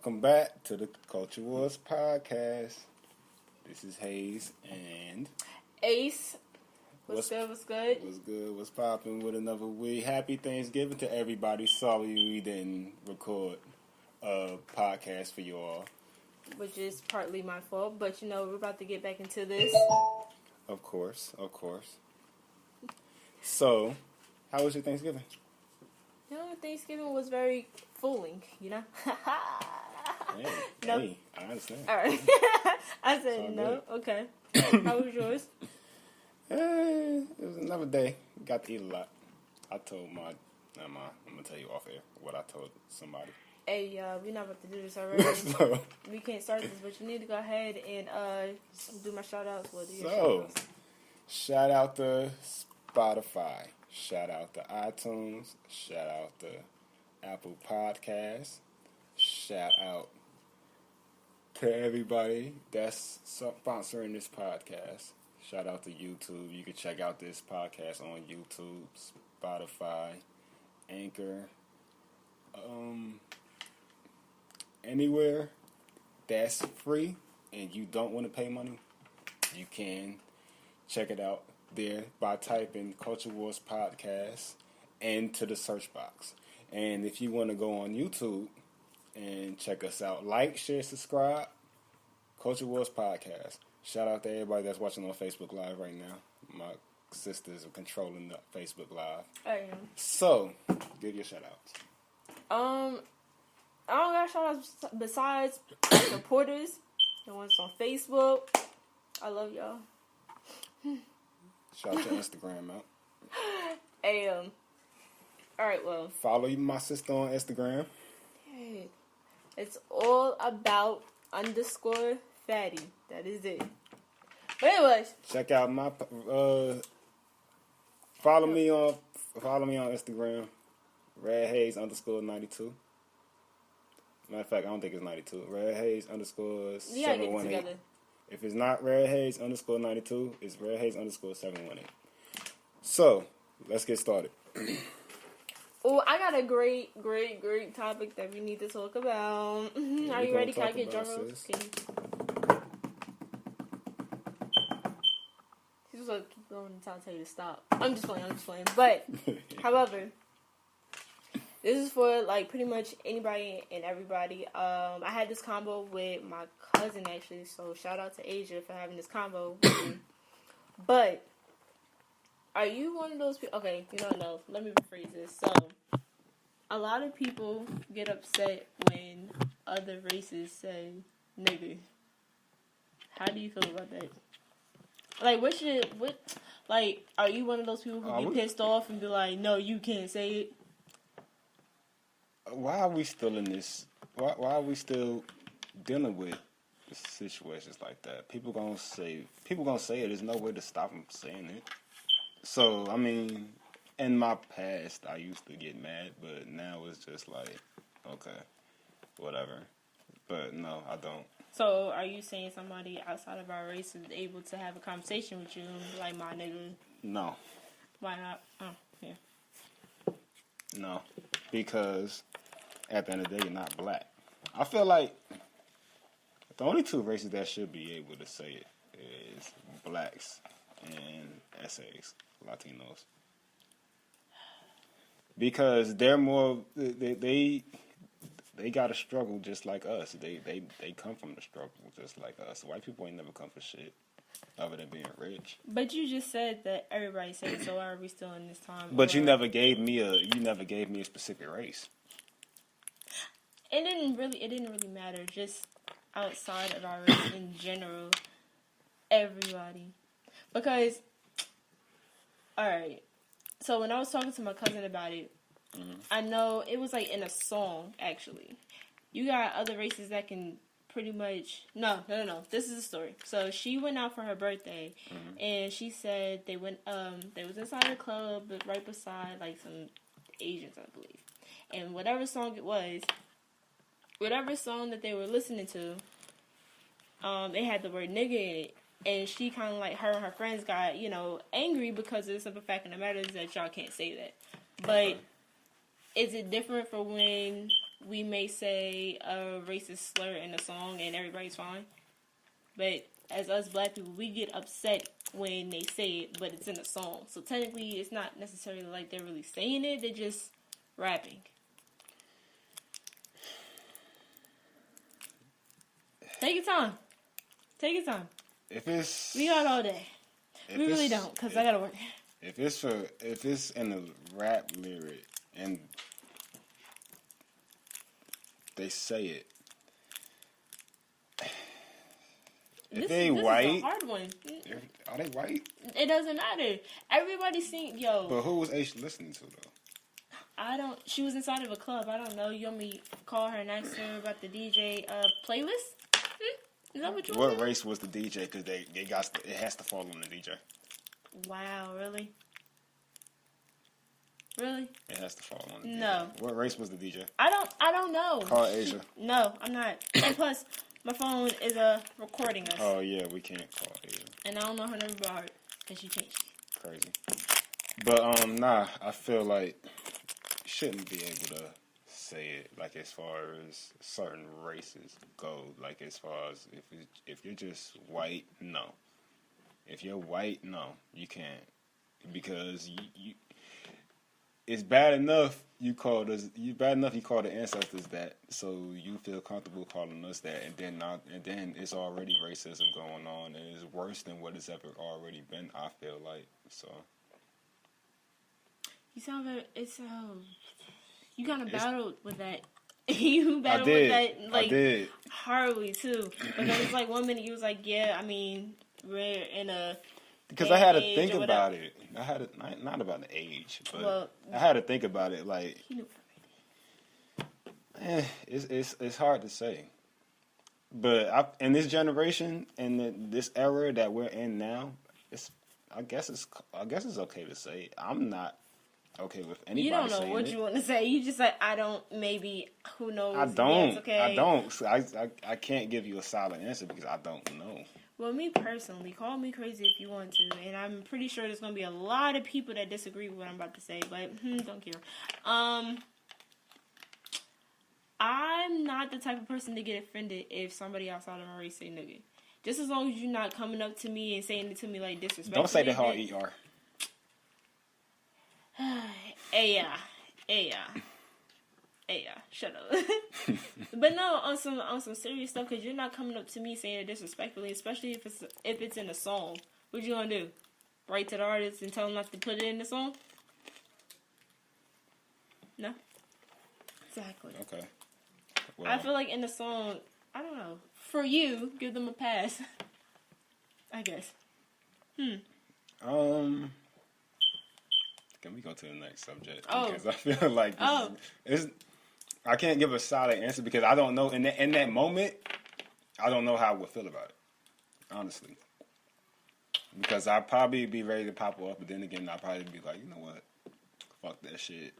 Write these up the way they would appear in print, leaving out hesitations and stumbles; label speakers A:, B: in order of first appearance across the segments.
A: Welcome back to the Culture Wars podcast. This is Hayes and
B: Ace. What's good?
A: What's good? What's popping with another week? Happy Thanksgiving to everybody. Sorry we didn't record a podcast for you all.
B: Which is partly my fault, but we're about to get back into this.
A: Of course. So, how was your Thanksgiving?
B: Thanksgiving was very fooling,
A: Hey, I understand.
B: All right. I said no. Good. Okay. How was yours?
A: It was another day. Got to eat a lot. I told I'm gonna tell you off air what I told somebody.
B: Hey, we're not about to do this already.
A: So,
B: we can't start this, but you need to go ahead and do my shout outs.
A: Shout out to Spotify. Shout out to iTunes. Shout out to Apple Podcasts. Shout out to everybody that's sponsoring this podcast. Shout out to YouTube. You can check out this podcast on YouTube, Spotify, Anchor, anywhere that's free and you don't want to pay money, you can check it out there by typing Culture Wars Podcast into the search box. And if you want to go on YouTube and check us out, like, share, subscribe, Culture Wars Podcast. Shout out to everybody that's watching on Facebook Live right now. My sisters are controlling the Facebook Live.
B: I am.
A: So, give your shout outs.
B: I don't got shout outs besides supporters, the ones on Facebook. I love y'all.
A: Shout your Instagram out. Alright, well. Follow my sister on Instagram.
B: Hey, it's all about _fatty. That is it. But anyways.
A: Check out my follow me on Instagram. Redhaze _92. Matter of fact, I don't think it's 92. Redhaze _718. If it's not Redhaze _92, it's Redhaze _718. So, let's get started.
B: Oh, I got a great topic that we need to talk about.
A: Yeah,
B: are you ready? Can I get drum rolls? She's gonna keep going until I tell you to stop. I'm just playing. But, however, this is for pretty much anybody and everybody. I had this combo with my cousin actually, so shout out to Asia for having this combo with me. But are you one of those people? Okay, no. Let me rephrase this. So, a lot of people get upset when other races say nigga. How do you feel about that? Are you one of those people who get pissed off and be like, no, you can't say it?
A: Why are we still in this? Why are we still dealing with situations like that? People gonna say it. There's no way to stop them saying it. So, I mean, in my past, I used to get mad, but now it's just like, okay, whatever. But no, I don't.
B: So, are you saying somebody outside of our race is able to have a conversation with you, like my nigga?
A: No.
B: Why not? Oh, yeah.
A: No, because at the end of the day, you're not black. I feel like the only two races that should be able to say it is blacks and SAs, Latinos. Because they're more, they got to struggle just like us. They come from the struggle just like us. White people ain't never come for shit other than being rich.
B: But you just said that everybody said it, so why are we still in this time?
A: But you never gave me a specific race.
B: It didn't really matter. Just outside of our race in general, everybody. Because, alright, so when I was talking to my cousin about it, I know it was in a song, actually. You got other races that can pretty much... No. This is the story. So she went out for her birthday, and she said they was inside a club, but right beside, some Asians, I believe. And whatever song it was, whatever song that they were listening to, it had the word nigga in it. And she kind of her and her friends got, angry because of the simple fact of the matter is that y'all can't say that. But is it different for when we may say a racist slur in a song and everybody's fine. But as us black people, we get upset when they say it, but it's in a song. So technically, it's not necessarily like they're really saying it. They're just rapping. Take your time. Take your time. We got all day. We really don't, because I gotta work.
A: If it's in the rap lyric and they say it, if they white,
B: is a hard one.
A: Are they white?
B: It doesn't matter. Everybody sing, yo.
A: But who was H listening to though?
B: I don't. She was inside of a club. I don't know. You want me to call her and ask her about the DJ playlist? Is that what you want?
A: What race was the DJ? Because it has to fall on the DJ.
B: Wow, really? Really?
A: It has to fall on the DJ.
B: No.
A: What race was the DJ?
B: I don't know.
A: Call Asia.
B: No, I'm not. And plus, my phone is recording us.
A: Oh yeah, we can't call Asia.
B: And I don't know her number by heart because she changed it.
A: Crazy. But I feel like you shouldn't be able to say it like as far as certain races go. Like as far as if you're just white, no. If you're white, no, you can't, because you it's bad enough you called the ancestors that, so you feel comfortable calling us that, and then it's already racism going on, and it's worse than what it's ever already been. I feel like so.
B: You sound very. You kind of battled with that. You battled with that like horribly too, because it's like 1 minute you was like, yeah, I mean, we're in a.
A: Because I had to think about it. I had to, not about the age, but I had to think about it. Like, it's hard to say. But in this generation, in this era that we're in now, I guess it's okay to say. I'm not okay with anybody. You don't know
B: what you want to say. You just like, I don't. Maybe, who knows?
A: I don't.
B: Yeah, it's okay.
A: I don't. So I can't give you a solid answer because I don't know.
B: Well, me personally, call me crazy if you want to, and I'm pretty sure there's going to be a lot of people that disagree with what I'm about to say, but don't care. I'm not the type of person to get offended if somebody outside of my race say nigga. Just as long as you're not coming up to me and saying it to me like disrespectful.
A: Don't say the hard ER.
B: Yeah, shut up. But no, on some serious stuff, because you're not coming up to me saying it disrespectfully, especially if it's in a song. What you gonna do? Write to the artist and tell them not to put it in the song? No. Exactly.
A: Okay. Well,
B: I feel like in the song, I don't know. For you, give them a pass. I guess.
A: Can we go to the next subject? Because I feel like I can't give a solid answer because I don't know. In that moment, I don't know how I would feel about it, honestly. Because I'd probably be ready to pop up, but then again, I'd probably be like, you know what? Fuck that shit.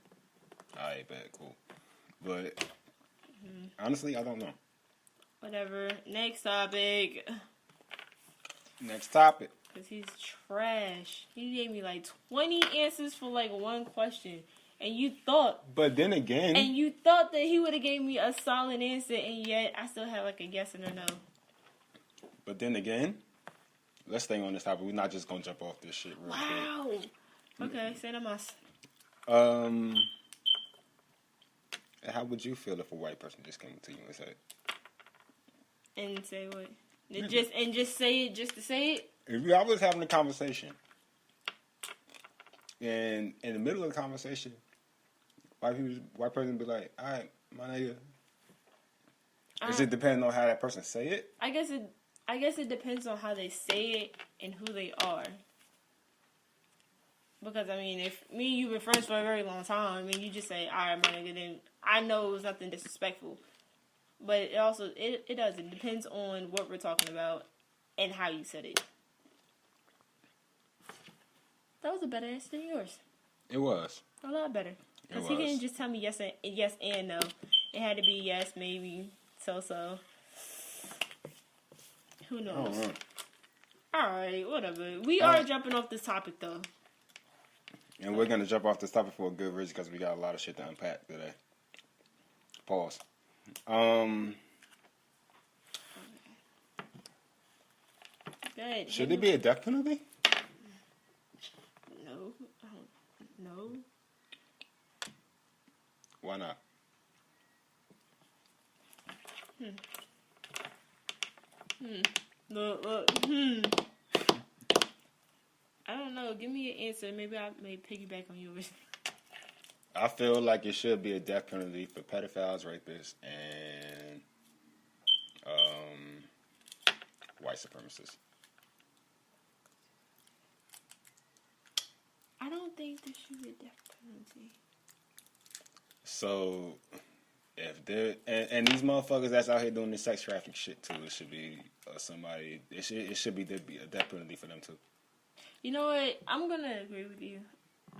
A: Alright, bet, cool. But honestly, I don't know.
B: Whatever. Next topic. Because he's trash. He gave me like 20 answers for like one question. And you thought.
A: But then again.
B: And you thought that he would have gave me a solid answer, and yet I still have like a yes and a no.
A: But then again, let's stay on this topic. We're not just going to jump off this shit real quick.
B: Okay, say no más.
A: How would you feel if a white person just came to you and said?
B: And say what? Just say it just to say it?
A: If I was having a conversation, and in the middle of the conversation, white person be like, "All right, my nigga." Is it depending on how that person say it?
B: I guess it depends on how they say it and who they are. Because I mean, if me and you've been friends for a very long time, and you just say, "All right, my nigga," then I know it was nothing disrespectful. But it also it does. It depends on what we're talking about and how you said it. That was a better answer than yours.
A: It was.
B: A lot better. Because he didn't just tell me yes and no. It had to be yes, maybe, so. Who knows? Alright, whatever. We are jumping off this topic, though.
A: And we're going to jump off this topic for a good reason because we got a lot of shit to unpack today. Pause.
B: Good.
A: Should there be a death penalty?
B: No. No.
A: Why not?
B: Look. I don't know. Give me an answer. Maybe I may piggyback on yours.
A: I feel like it should be a death penalty for pedophiles, rapists, and white supremacists.
B: I don't think there should be a death penalty.
A: So, if they're and these motherfuckers that's out here doing this sex traffic shit too, it should be somebody. It should be there be a death penalty for them too.
B: You know what? I'm gonna agree with you.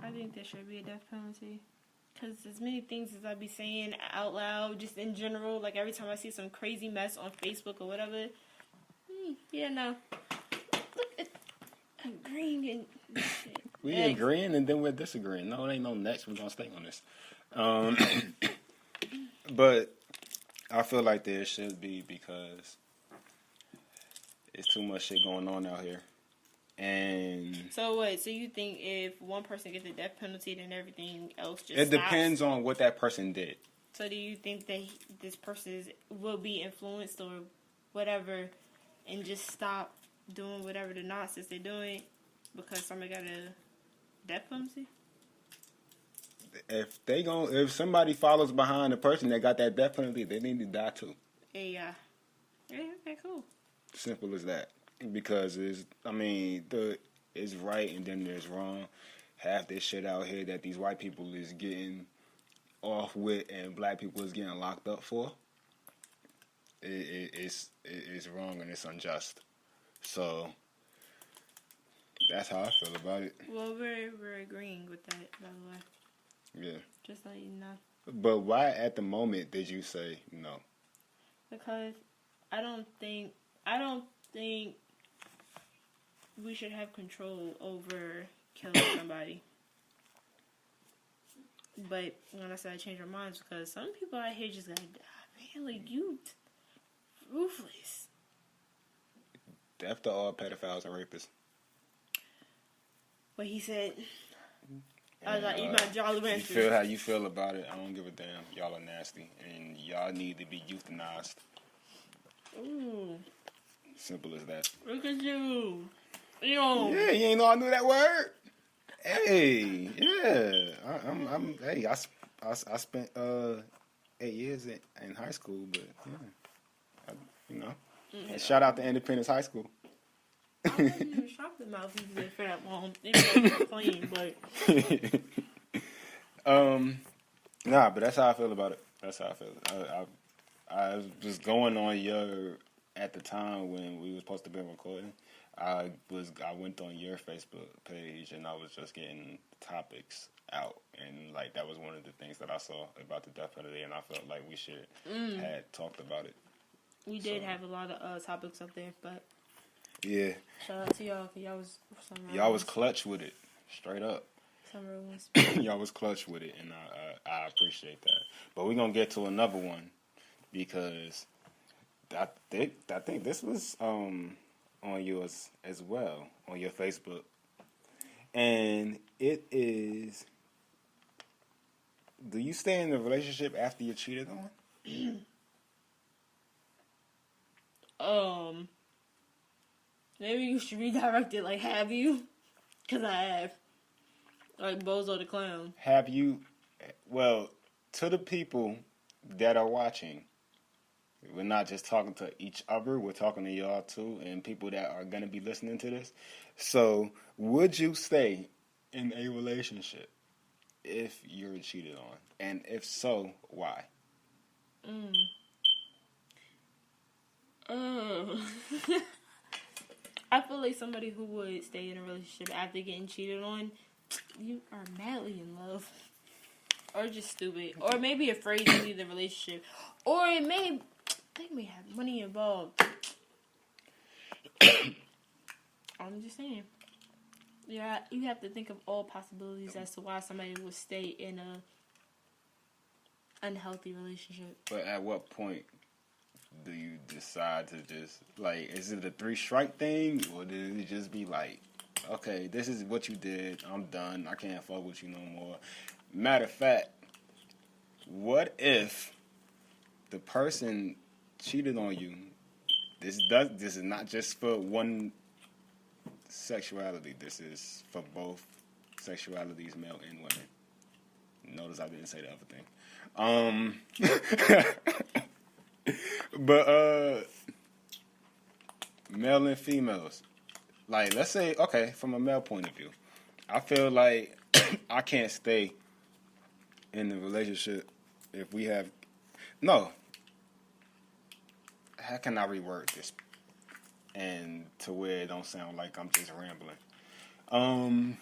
B: I think there should be a death penalty. Because as many things as I be saying out loud, just in general, like every time I see some crazy mess on Facebook or whatever, no. Look, agreeing and shit.
A: We agreeing and then we're disagreeing. No, it ain't no next. We're gonna stay on this. But I feel like there should be because it's too much shit going on out here. And
B: so what? So you think if one person gets a death penalty, then everything else just
A: it
B: stops?
A: depends on what that person did.
B: So do you think that this person will be influenced or whatever and just stop doing whatever the nonsense they're doing because somebody got a death penalty?
A: If somebody follows behind the person that got that death penalty, they need to die too.
B: Yeah, okay, cool.
A: Simple as that. Because it's right and then there's wrong. Half this shit out here that these white people is getting off with and black people is getting locked up for, it's wrong and it's unjust. So that's how I feel about it.
B: Well, we're agreeing with that, by the way.
A: Yeah.
B: Just so you know.
A: But why at the moment did you say no?
B: Because I don't think we should have control over killing somebody. But when I said I changed our minds, because some people out here just gotta die, man. Like, you ruthless.
A: Death to all pedophiles and rapists.
B: What he said. I was like, eat my Jolly Ranchers.
A: You feel how you feel about it. I don't give a damn. Y'all are nasty. And y'all need to be euthanized.
B: Ooh.
A: Simple as that.
B: Look at you. Yo.
A: Yeah, you ain't know I knew that word. Hey, yeah. I spent 8 years in high school, but yeah. And shout out to Independence High School.
B: I didn't even shop the mouth for that long. It's clean, but
A: nah, but that's how I feel about it. That's how I feel. I was going on at the time when we were supposed to be recording. I went on your Facebook page and I was just getting topics out, and like that was one of the things that I saw about the death penalty, and I felt like we should had talked about it.
B: We did have a lot of topics up there, but
A: yeah.
B: Shout out to y'all, cause
A: y'all was clutch with it, straight up. Y'all was clutch with it, and I appreciate that. But we're gonna get to another one because I think this was on yours as well, on your Facebook, and it is: do you stay in a relationship after you're cheated
B: on? Maybe you should redirect it. Like, have you? Because I have. Like Bozo the Clown.
A: Have you? Well, to the people that are watching, we're not just talking to each other. We're talking to y'all too, and people that are gonna be listening to this. So, would you stay in a relationship if you're cheated on? And if so, why?
B: I feel like somebody who would stay in a relationship after getting cheated on, you are madly in love. Or just stupid. Or maybe afraid to leave the relationship. Or they may have money involved. I'm just saying. Yeah, you have to think of all possibilities as to why somebody would stay in unhealthy relationship.
A: But at what point do you decide to just, like, is it a 3-strike thing, or did it just be like, okay, this is what you did, I'm done, I can't fuck with you no more? Matter of fact, what if the person cheated on you? This is not just for one sexuality. This is for both sexualities, male and women. Notice I didn't say the other thing. But male and females. Like, let's say, okay, from a male point of view, I feel like I can't stay in the relationship if we have... No. How can I reword this? And to where it don't sound like I'm just rambling.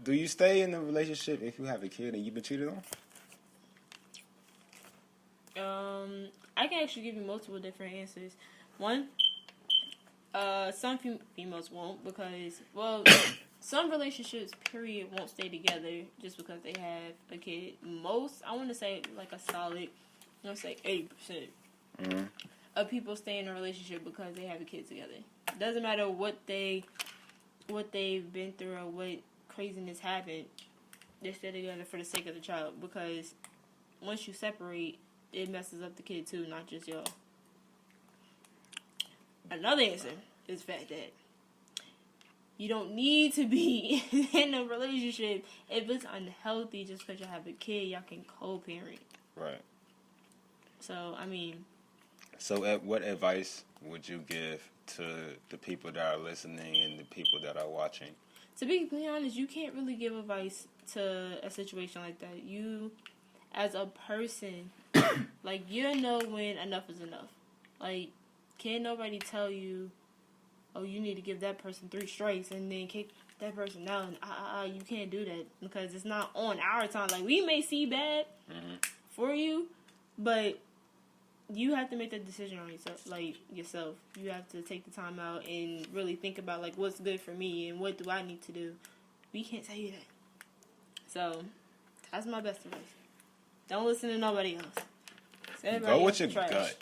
A: Do you stay in a relationship if you have a kid and you've been cheated on?
B: I can actually give you multiple different answers. One, some females won't because, well, some relationships, period, won't stay together just because they have a kid. Most, I want to say like a solid, I'm going to say 80% of people stay in a relationship because they have a kid together. Doesn't matter what they've been through or what craziness happened, they stay together for the sake of the child, because once you separate, it messes up the kid too, not just y'all. Another answer is the fact that you don't need to be in a relationship if it's unhealthy just because you have a kid. Y'all can co-parent.
A: Right.
B: So, I mean...
A: So, what advice would you give to the people that are listening and the people that are watching?
B: To be completely honest, you can't really give advice to a situation like that. You, as a person, like, you know when enough is enough. Like, can't nobody tell you, oh, you need to give that person 3 strikes and then kick that person down. You can't do that because it's not on our time. Like, we may see bad for you, but you have to make that decision on yourself. You have to take the time out and really think about, like, what's good for me and what do I need to do. We can't tell you that. So, that's my best advice. Don't listen to nobody else.
A: Go with your gut.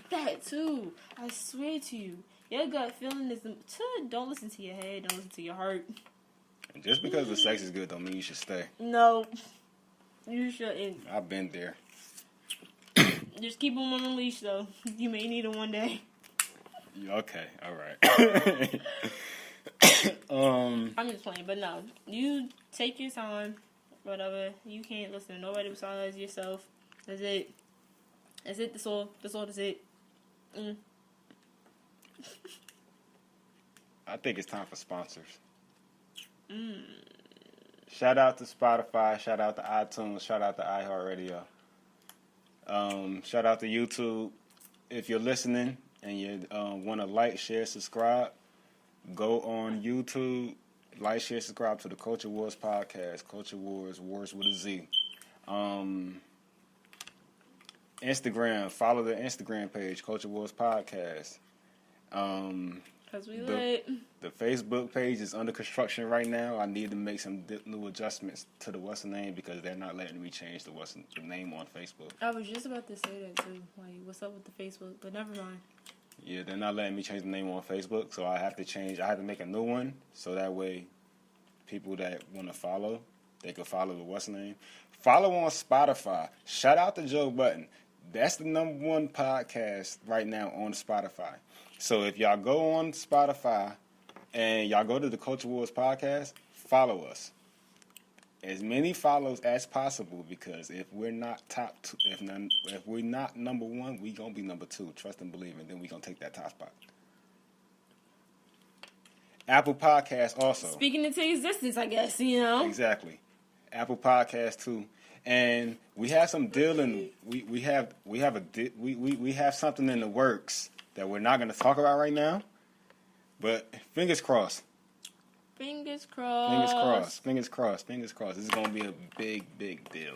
B: That, too. I swear to you. Your gut feeling is... Don't listen to your head. Don't listen to your heart.
A: And just because the sex is good don't mean you should stay.
B: No. You shouldn't.
A: I've been there.
B: Just keep them on a leash, though. You may need them one day.
A: Okay, all right.
B: I'm just playing, but no. You take your time, whatever. You can't listen to nobody besides yourself. That's it. That's it. That's all. That's it.
A: I think it's time for sponsors. Shout out to Spotify. Shout out to iTunes. Shout out to iHeartRadio. Shout out to YouTube. If you're listening and you want to like, share, subscribe, go on YouTube, like, share, subscribe to the Culture Wars podcast. Culture Wars, Wars with a Z. Instagram, follow the Instagram page, Culture Wars Podcast.
B: Because we lit.
A: The Facebook page is under construction right now. I need to make some new adjustments to the what's the name because they're not letting me change the name on Facebook.
B: I was just about to say that too. Like, what's up with the Facebook? But never mind.
A: Yeah, they're not letting me change the name on Facebook, so I have to make a new one so that way people that want to follow, they can follow the what's the name. Follow on Spotify. Shout out to Joe Button. That's the #1 podcast right now on Spotify. So if y'all go on Spotify and y'all go to the Culture Wars podcast, follow us. As many follows as possible, because if we're not if we're not #1, we gonna be #2. Trust and believe, and then we gonna take that top spot. Apple Podcasts also.
B: Speaking into existence, I guess, you know.
A: Exactly. Apple Podcasts too. And we have some dealing. We have something in the works that we're not going to talk about right now. But fingers crossed.
B: Fingers crossed.
A: Fingers crossed. This is going to be a big deal.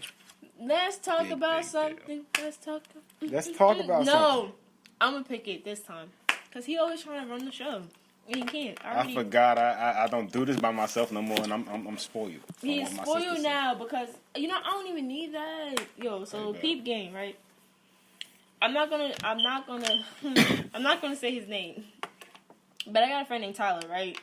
B: Let's talk about something.
A: Let's talk about something.
B: No, I'm going to pick it this time. Because he always trying to run the show. He can't.
A: I forgot. I don't do this by myself no more, and I'm spoiled.
B: He's spoiled now because I don't even need that. Yo, so peep game, right? I'm not gonna say his name, but I got a friend named Tyler, right?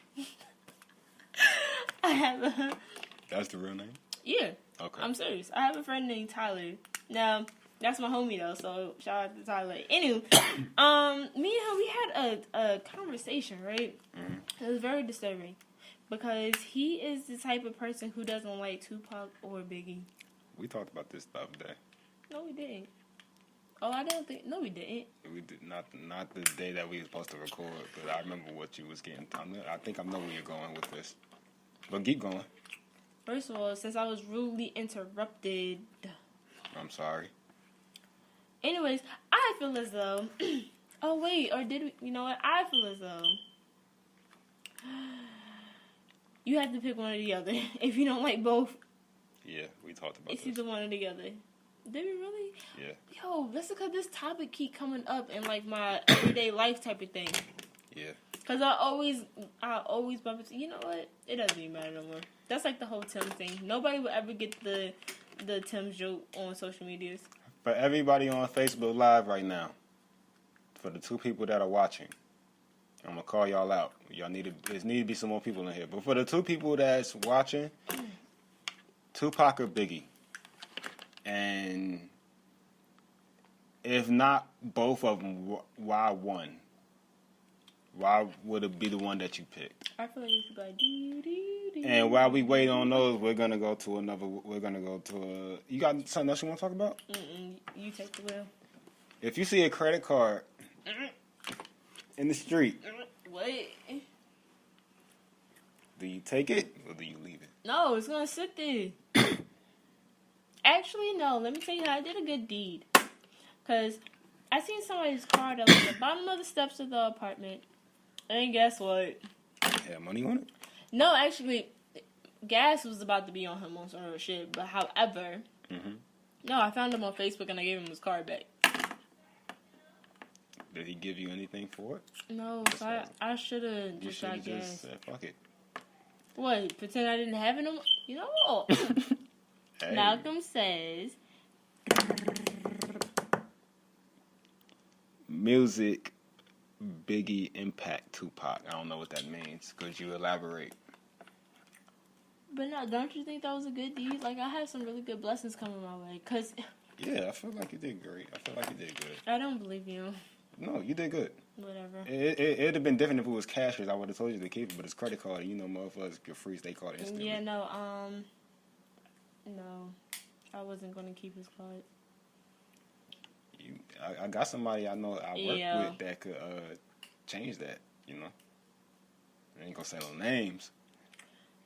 A: That's the real name?
B: Yeah.
A: Okay.
B: I'm serious. I have a friend named Tyler. Now, that's my homie though, so shout out to Tyler. Anyway, me and him, we had a conversation, right? Mm-hmm. It was very disturbing because he is the type of person who doesn't like Tupac or Biggie.
A: We talked about this the other day.
B: No, we didn't. Oh, I don't think. No, we didn't.
A: We did not the day that we were supposed to record, but I remember what you was getting. I think I know where you're going with this, but keep going.
B: First of all, since I was rudely interrupted,
A: I'm sorry.
B: Anyways, I feel as though. Oh wait, or did we? You know what? I feel as though you have to pick one or the other. If you don't like both.
A: Yeah, we talked about
B: it's either one or the other. Did we really?
A: Yeah.
B: Yo, that's because this topic keep coming up in like my everyday life type of thing.
A: Yeah.
B: Cause I always bump into. You know what? It doesn't even matter no more. That's like the whole Tim thing. Nobody will ever get the Tim joke on social medias.
A: For everybody on Facebook Live right now, for the 2 people that are watching, I'm gonna call y'all out. There need to be some more people in here. But for the 2 people that's watching, Tupac or Biggie, and if not both of them, why one? Why would it be the one that you picked?
B: I feel like you should go doo.
A: And while we wait on those, we're gonna go to another. We're gonna go to a. You got something else you want to talk about?
B: You take the wheel.
A: If you see a credit card in the street,
B: what?
A: Do you take it or do you leave it?
B: No, it's gonna sit there. Actually, no. Let me tell you how I did a good deed. Cause I seen somebody's card up at the bottom of the steps of the apartment. And guess what?
A: Had money on it?
B: No, actually, gas was about to be on him on some other shit. But however, no, I found him on Facebook and I gave him his card back.
A: Did he give you anything for it?
B: No, so I should have just got gas.
A: Just said, fuck it.
B: What? Pretend I didn't have it no more? You know what? Hey. Malcolm says...
A: Music, Biggie, impact, Tupac. I don't know what that means. Could you elaborate?
B: But no, don't you think that was a good deed? Like, I had some really good blessings coming my way. Cause
A: yeah, I feel like you did great. I feel like you did good.
B: I don't believe you.
A: No, you did good.
B: Whatever.
A: It'd have been different if it was cash. I would have told you to keep it, but it's credit card. You know, motherfuckers can freeze their card instantly.
B: Yeah, no, I wasn't gonna keep his card.
A: I got somebody I know I work with that could change that, you know. I ain't gonna say no names.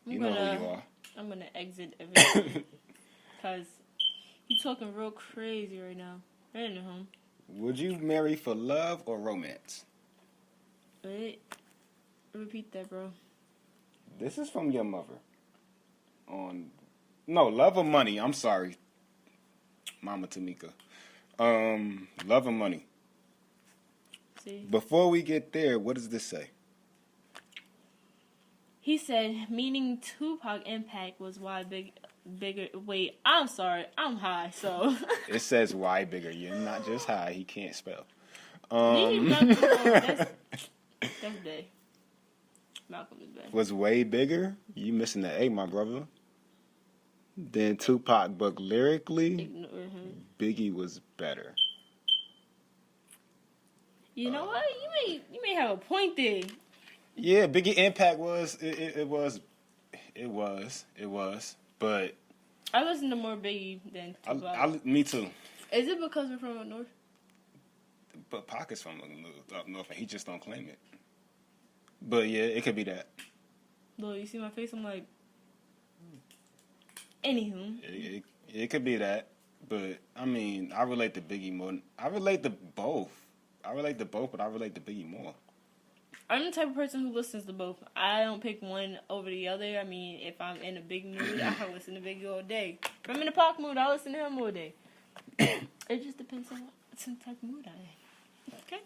A: You know who you are.
B: I'm gonna exit everything. Because you talking real crazy right now. Right in the home.
A: Would you marry for love or romance?
B: Wait. Repeat that, bro.
A: This is from your mother. No, love or money. I'm sorry. Mama Tamika. Love or money.
B: See?
A: Before we get there, what does this say?
B: He said, meaning Tupac impact was why bigger. Wait, I'm sorry. I'm high, so.
A: It says why bigger. You're not just high. He can't spell.
B: That's day. Malcolm is bad.
A: Was way bigger? You missing the A, my brother. Then Tupac, but lyrically, Biggie was better.
B: You know what? You may have a point there.
A: Yeah, Biggie impact was it was, but
B: I listen to more Biggie than Tupac.
A: Me too.
B: Is it because we're from up north?
A: But Pac is from up north, and he just don't claim it. But yeah, it could be that.
B: Look, you see my face? I'm like. Anywho.
A: It could be that, but I mean, I relate to Biggie more. I relate to both, but I relate to Biggie more.
B: I'm the type of person who listens to both. I don't pick one over the other. I mean, if I'm in a big mood, I can listen to Biggie all day. If I'm in a Pac mood, I'll listen to him all day. It just depends on what type of mood I am. Okay?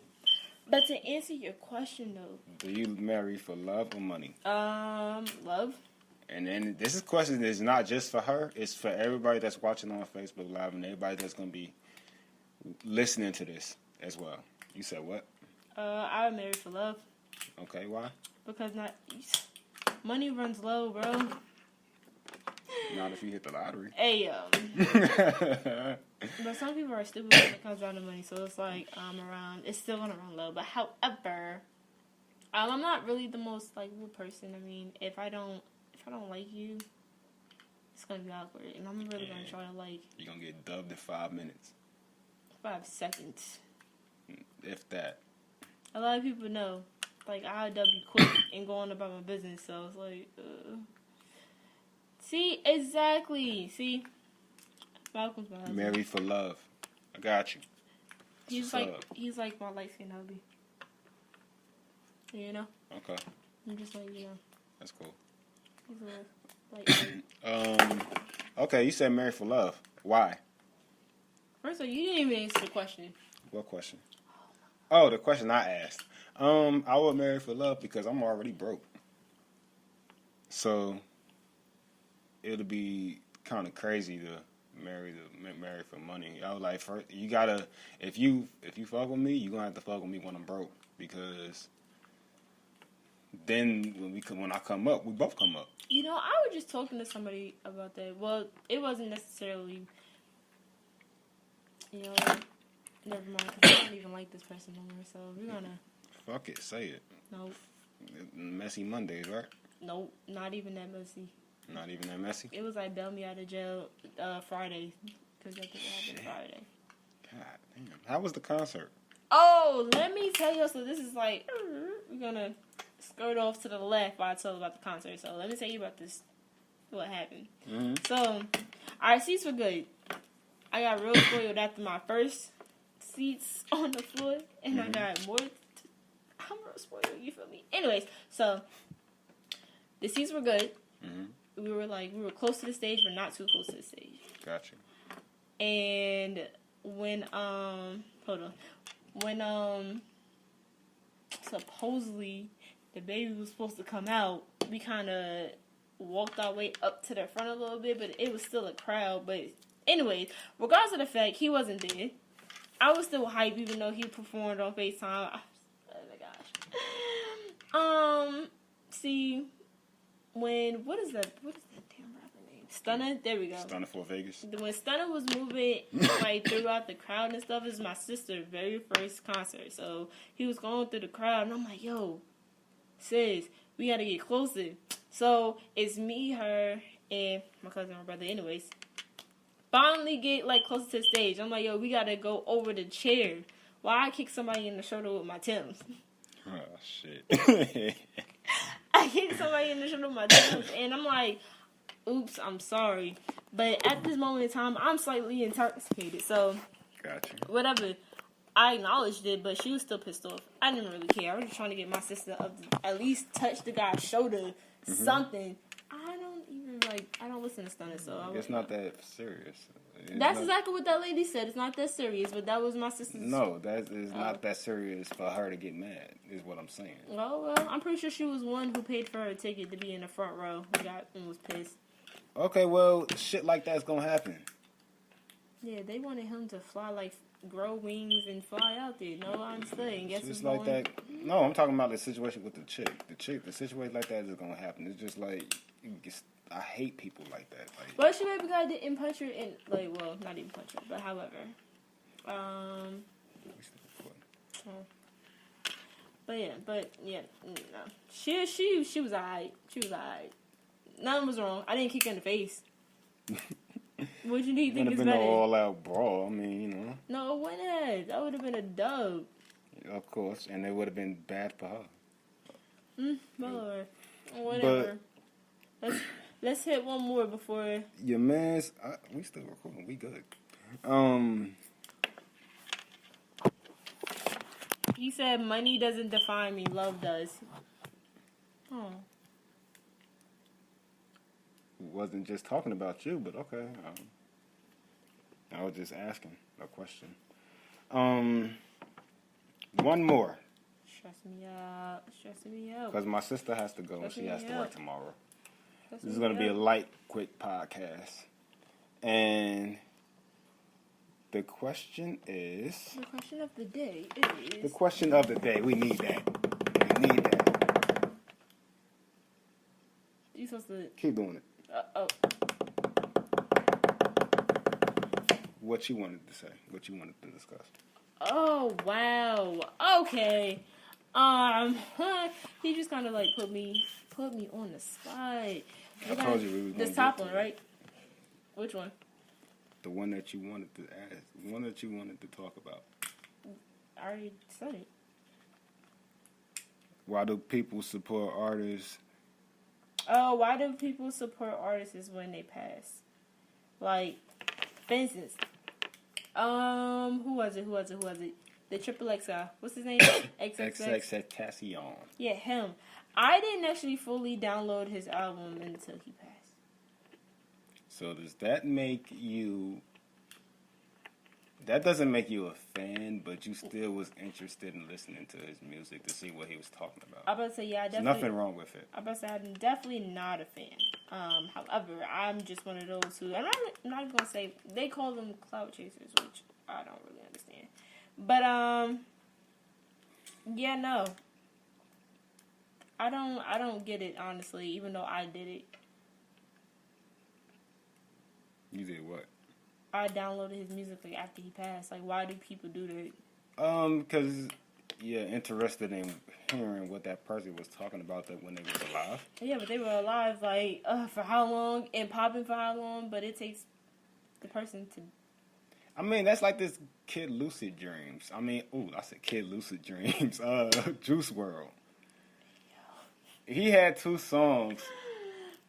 B: But to answer your question, though.
A: Do you marry for love or money?
B: Love.
A: And then this question is not just for her. It's for everybody that's watching on Facebook Live and everybody that's going to be listening to this as well. You said what?
B: I would marry for love.
A: Okay, why?
B: Because money runs low, bro.
A: Not if you hit the lottery.
B: Hey, but some people are stupid when it comes down to money, so it's like it's still gonna run low. But however, I'm not really the most likable person. I mean, if I don't like you, it's gonna be awkward, and I'm really gonna try to like.
A: You're gonna get dubbed in 5 minutes.
B: 5 seconds.
A: If that.
B: A lot of people know, like I'll dub you quick and go on about my business. So it's like, see, exactly. See, Malcolm's my husband.
A: Married for love. I got you.
B: He's like my light skinned hubby. You know?
A: Okay.
B: I'm just like, you know.
A: That's cool.
B: He's a light
A: okay, you said married for love. Why?
B: First of all, you didn't even answer the question.
A: What question? Oh, the question I asked. I would marry for love because I'm already broke. So it'll be kind of crazy to marry for money. I was like, first, you gotta if you fuck with me, you gonna have to fuck with me when I'm broke because then when I come up, we both come up.
B: You know, I was just talking to somebody about that. Well, it wasn't necessarily. You know, never mind. Cause I don't even like this person no more. So we're gonna.
A: Fuck it, say it.
B: Nope.
A: Messy Mondays, right?
B: Nope, not even that messy.
A: Not even that messy?
B: It was like bail me out of jail Friday. Because I think it happened Friday.
A: God damn. How was the concert?
B: Oh, let me tell you. So this is like, we're going to skirt off to the left while I tell about the concert. So let me tell you about this, what happened.
A: Mm-hmm.
B: So, our seats were good. I got real spoiled after my first seats on the floor. And I got more. I'm real spoiled, you feel me? Anyways, so the seats were good. Mm-hmm. We were close to the stage, but not too close to the stage.
A: Gotcha.
B: And when supposedly the baby was supposed to come out, we kind of walked our way up to the front a little bit, but it was still a crowd. But anyways, regardless of the fact, he wasn't there. I was still hyped, even though he performed on FaceTime. Oh my gosh. See, what is that damn rapper name? Stunner? There we go.
A: Stunner for Vegas.
B: When Stunner was moving, throughout the crowd and stuff, it was my sister's very first concert. So, he was going through the crowd, and I'm like, yo, sis, we gotta get closer. So, it's me, her, and my cousin and my brother. Anyways, finally get, closer to the stage. I'm like, yo, we gotta go over the chair. Why I kick somebody in the shoulder with my Timbs?
A: Oh, shit.
B: I hit somebody in the shoulder with my Timbs, and I'm like, oops, I'm sorry. But at this moment in time, I'm slightly intoxicated, so
A: gotcha.
B: Whatever. I acknowledged it, but she was still pissed off. I didn't really care. I was just trying to get my sister up to at least touch the guy's shoulder, something. I don't listen to Stunner, so
A: it's not that serious.
B: That's exactly what that lady said. It's not that serious, but that was my sister's.
A: No, that is not that serious for her to get mad, is what I'm saying.
B: Well, I'm pretty sure she was one who paid for her ticket to be in the front row and was pissed.
A: Okay, well, shit like that's gonna happen.
B: Yeah, they wanted him to fly, grow wings and fly out there. No, I understand. Guess
A: it's like that. No, I'm talking about the situation with the chick. The situation like that is gonna happen. It's just I hate people like that.
B: Well, she maybe guy didn't punch her in, not even punch her, but however. But yeah, no. She was alright. She was alright. Nothing was wrong. I didn't kick her in the face. What you need to think is better?
A: It would have been an all-out brawl. I mean, you know.
B: No, it wouldn't have. That would have been a dub.
A: Of course, and it would have been bad for her.
B: Well, whatever. But let's hit one more before.
A: Your man's. We still recording. We good.
B: He said, "Money doesn't define me. Love does." Oh.
A: Wasn't just talking about you, but okay. I was just asking a question. One more.
B: stressing me out. Stressing me out.
A: Because my sister has to go and she has to work tomorrow. This is going to be a light, quick podcast. And the question is...
B: The question of the day is...
A: The question of the day. We need that. We need that.
B: You supposed to...
A: Keep doing it.
B: Oh.
A: What you wanted to say. What you wanted to discuss.
B: Oh, wow. Okay. He just kind of like put me on the spot.
A: I told you we were going to
B: this top one, right? Which one?
A: The one that you wanted to ask. The one that you wanted to talk about.
B: I already said it.
A: Why do people support artists?
B: Oh, why do people support artists when they pass? Like, for instance, who was it? The Triple X guy. What's his name?
A: XXXTentacion.
B: Yeah, him. I didn't actually fully download his album until he passed.
A: So does that make you... That doesn't make you a fan, but you still was interested in listening to his music to see what he was talking about.
B: I'm about to say, yeah, I definitely...
A: There's nothing wrong with it.
B: I'm about to say, I'm definitely not a fan. However, I'm just one of those who... And I'm not going to say... They call them clout chasers, which I don't really understand. But, yeah, no. I don't get it, honestly, even though I did it.
A: You did what?
B: I downloaded his music like after he passed. Like, why do people do that?
A: Because you're interested in hearing what that person was talking about that when they was alive.
B: Yeah, but they were alive, like, for how long and popping for how long, but it takes the person to...
A: I mean, that's like this Kid Lucid Dreams. I said Kid Lucid Dreams. Juice WRLD. He had 2 songs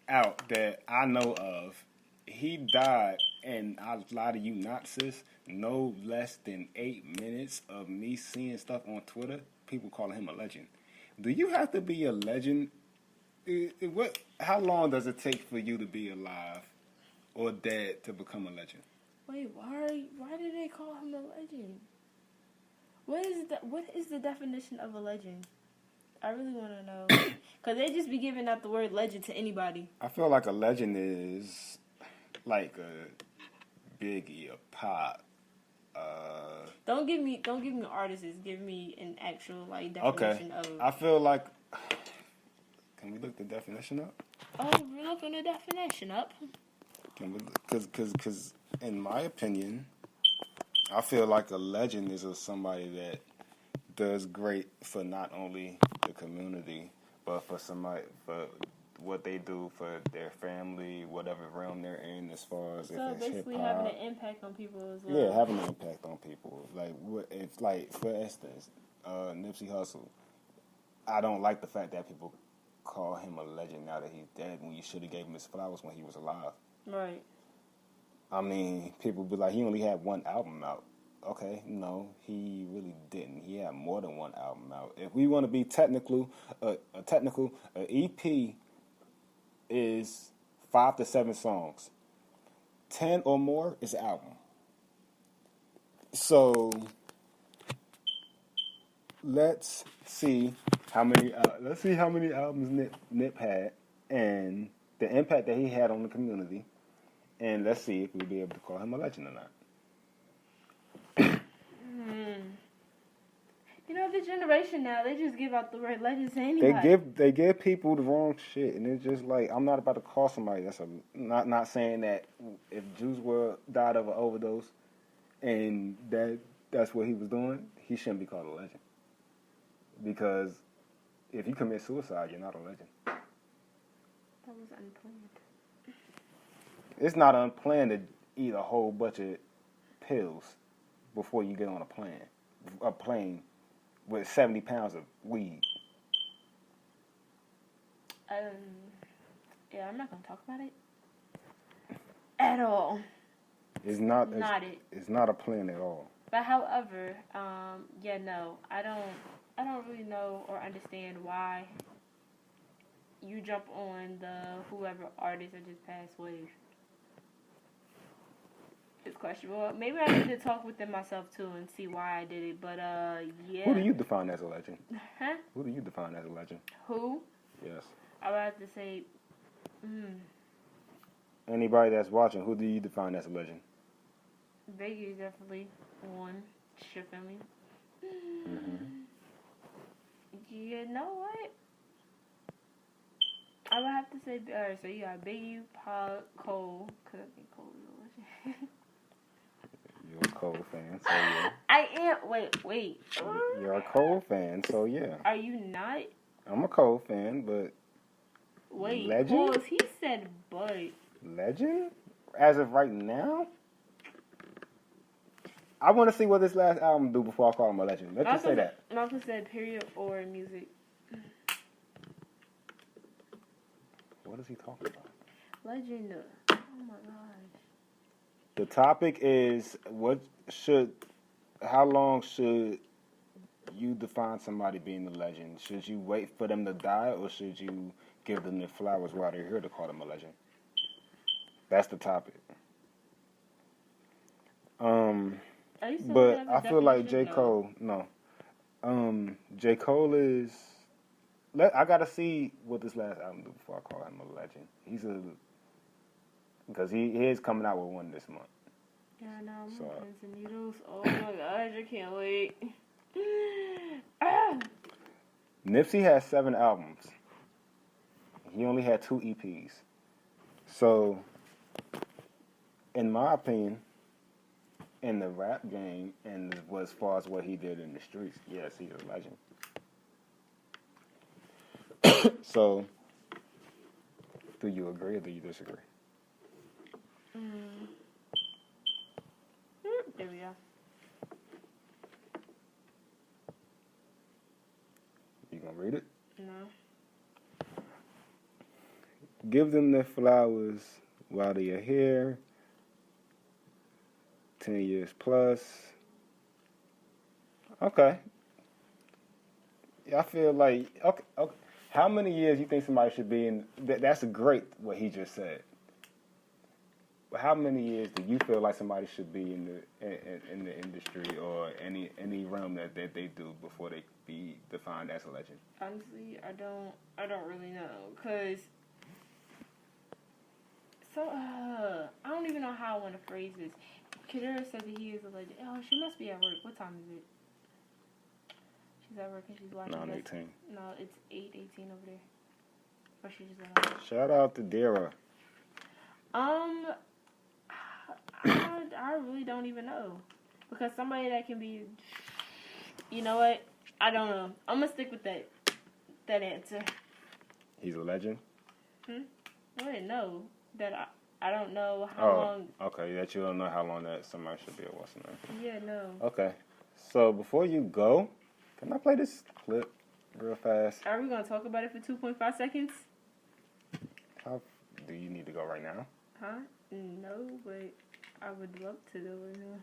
A: out that I know of. He died, and I lie to you not, sis, no less than 8 minutes of me seeing stuff on Twitter. People calling him a legend. Do you have to be a legend? How long does it take for you to be alive or dead to become a legend?
B: Wait, why did they call him a legend? What is the definition of a legend? I really want to know. Because they just be giving out the word legend to anybody.
A: I feel like a legend is like a Biggie, a Pop.
B: Don't give me artists. Give me an actual like definition of.
A: I feel like. Can we look the definition up?
B: Oh, we're looking the definition up.
A: Can we? Because in my opinion, I feel like a legend is somebody that does great for not only the community, but for what they do for their family, whatever realm they're in, as far as
B: so
A: if it's
B: basically
A: hip-hop.
B: Having an impact on people as well.
A: Yeah, having an impact on people. Like for instance, Nipsey Hussle. I don't like the fact that people call him a legend now that he's dead when you should have gave him his flowers when he was alive.
B: Right.
A: I mean, people be like, he only had 1 album out. Okay, no, he really didn't. He had more than 1 album out. If we want to be technical, an EP is 5 to 7 songs. 10 or more is an album. So let's see how many albums Nip had and the impact that he had on the community, and let's see if we'll be able to call him a legend or not.
B: You know, the generation now, they just give out the word legend to anybody.
A: They give people the wrong shit, and it's just like, I'm not about to call somebody not saying that if Juice WRLD died of an overdose and that's what he was doing, he shouldn't be called a legend. Because if you commit suicide, you're not a legend.
B: That was unplanned.
A: It's not unplanned to eat a whole bunch of pills before you get on a plane with 70 pounds of weed.
B: Yeah, I'm not gonna talk about it at all.
A: It's not a plan at all.
B: But however, yeah, no, I don't really know or understand why you jump on the whoever artist that just passed wave. It's questionable. Maybe I need to talk within myself too and see why I did it. But yeah.
A: Who do you define as a legend?
B: Huh?
A: Who do you define as a legend?
B: Who?
A: Yes.
B: I would have to say.
A: Anybody that's watching, who do you define as a legend?
B: Biggie is definitely one. You feel me? You know what? I would have to say. Alright, so you got Biggie, Pac, Cole. Cause I think Cole is a legend.
A: You're a Cole fan, so yeah.
B: I am. Wait.
A: You're a Cole fan, so yeah.
B: Are you not?
A: I'm a Cole fan, but
B: Wait.
A: legend?
B: Pause. He said, but.
A: Legend? As of right now? I want to see what this last album do before I call him a legend. Let's just say that.
B: Malcolm said period or music.
A: What is he talking about?
B: Legend. Oh my gosh.
A: The topic is how long should you define somebody being a legend? Should you wait for them to die, or should you give them their flowers while they're here to call them a legend? That's the topic. But I feel like J. Cole, J. Cole is. I gotta see what this last album do before I call him a legend. Because he is coming out with one this month.
B: Yeah, I know. I'm pins and needles. Oh my gosh, I can't wait.
A: Nipsey has 7 albums. He only had 2 EPs. So, in my opinion, in the rap game and as far as what he did in the streets, yes, he's a legend. So, do you agree or do you disagree?
B: There we go.
A: You gonna read it?
B: No.
A: Give them their flowers while they are here. 10 years plus. Okay. I feel like, okay. How many years you think somebody should be in? That's great what he just said. But how many years do you feel like somebody should be in the industry or any realm that they do before they be defined as a legend?
B: Honestly, I don't really know, cause I don't even know how I want to phrase this. Kadira said that he is a legend. Oh, she must be at work. What time is it? She's at work and she's watching.
A: 9:18.
B: No, it's 8:18 over there. Or she just went out.
A: Shout out to Dara.
B: I really don't even know. Because somebody that can be... You know what? I don't know. I'm going to stick with that answer.
A: He's a legend?
B: I didn't know. That I don't know how long...
A: Okay, that you don't know how long that somebody should be a what's name.
B: Yeah, no.
A: Okay. So, before you go, can I play this clip real fast?
B: Are we going to talk about it for 2.5 seconds?
A: How do you need to go right now?
B: Huh? No, but I would love to do it now.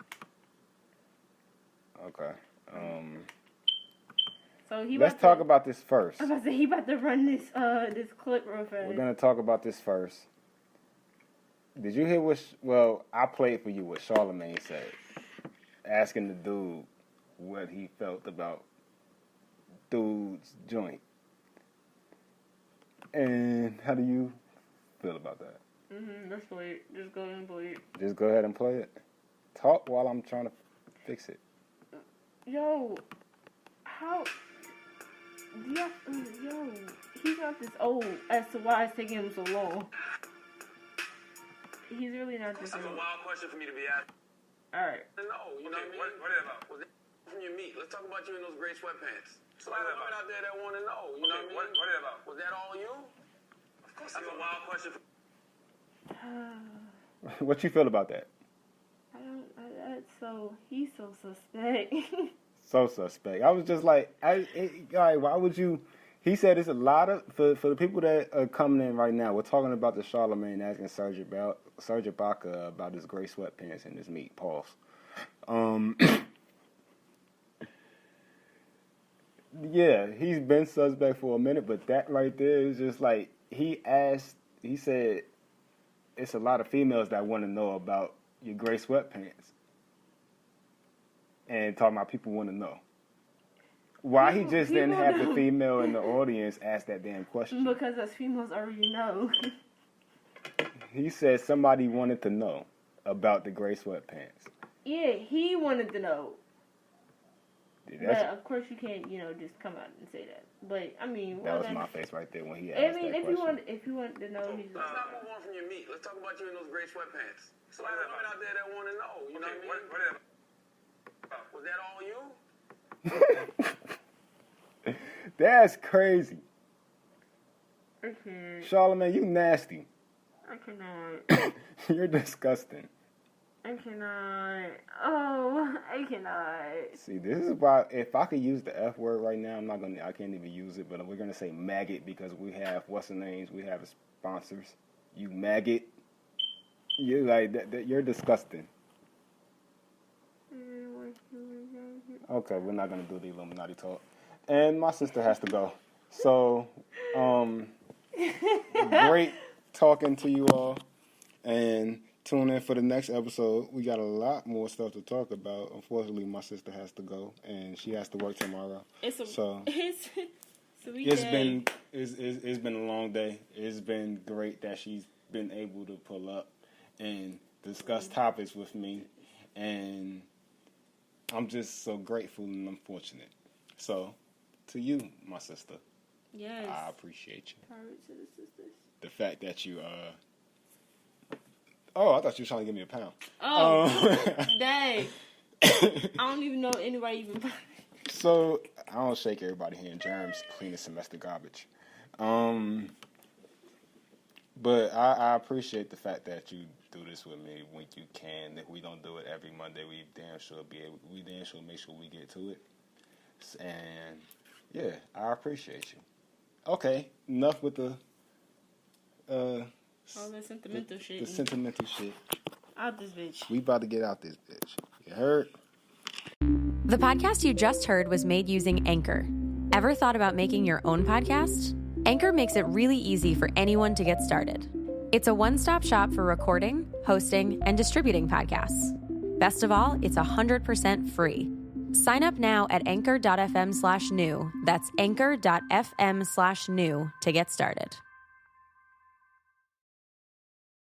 A: Okay.
B: So
A: let's talk about this first.
B: I was about to say, he about to run this clip real fast.
A: We're going to talk about this first. Did you hear I played for you what Charlamagne said, asking the dude what he felt about dude's joint. And how do you feel about that?
B: Let's play it. Just go ahead and play it.
A: Just go ahead and play it. Talk while I'm trying to fix it.
B: Yo, he's not this old as to why it's taking him so long. He's really not this old.
C: That's a wild question for me to be asked.
B: Alright.
C: No, you know what I mean? What is that about? Was that from your meat? Let's talk about you in those gray sweatpants. So a lot of women out there that want to know. You know what I mean? What is that about? Was that all you? Of course. That's a wild question.
A: What you feel about that?
B: He's so suspect.
A: So suspect. I was just like, why would you? He said it's a lot of for the people that are coming in right now. We're talking about the Charlamagne asking Serge Ibaka about his gray sweatpants and his meat. Pause. Yeah, he's been suspect for a minute, but that right there is just like he said it's a lot of females that want to know about your gray sweatpants and talking about people want to know. Why he just didn't have the female in the audience ask that damn question?
B: Because us females already know.
A: He said somebody wanted to know about the gray sweatpants.
B: Yeah, he wanted to know.
A: Dude,
B: but of course you can't, just come out and say that. But I mean,
A: that was my face right there when he asked that question.
B: if you want to know, he's.
C: Let's not move on from your meat. Let's talk about you in those gray sweatpants. So a lot of women out there that want to know. You know what I mean? Was that all you?
A: That's crazy.
B: I can't.
A: Charlamagne, you nasty.
B: I cannot.
A: You're disgusting.
B: I cannot. Oh, I cannot.
A: See, this is why if I could use the F word right now, I can't even use it, but we're gonna say maggot because we have what's the names? We have sponsors. You maggot. You're like that you're disgusting. Okay, we're not gonna do the Illuminati talk. And my sister has to go. So, great talking to you all. And tune in for the next episode. We got a lot more stuff to talk about. Unfortunately, my sister has to go, and she has to work tomorrow. It's been a long day. It's been great that she's been able to pull up and discuss topics with me, and I'm just so grateful and I'm fortunate. So, to you, my sister.
B: Yes.
A: I appreciate you.
B: Power to the sisters.
A: The fact that you Oh, I thought you were trying to give me a pound.
B: Oh, dang. I don't even know anybody even.
A: So, I don't shake everybody hand germs, clean the semester garbage. But I appreciate the fact that you do this with me when you can. If we don't do it every Monday, we damn sure make sure we get to it. And, yeah, I appreciate you. Okay, enough with the...
B: all that sentimental shit.
A: The sentimental shit.
B: Out this bitch.
A: We about to get out this bitch. You heard?
D: The podcast you just heard was made using Anchor. Ever thought about making your own podcast? Anchor makes it really easy for anyone to get started. It's a one-stop shop for recording, hosting, and distributing podcasts. Best of all, it's 100% free. Sign up now at anchor.fm/new. That's anchor.fm/new to get started.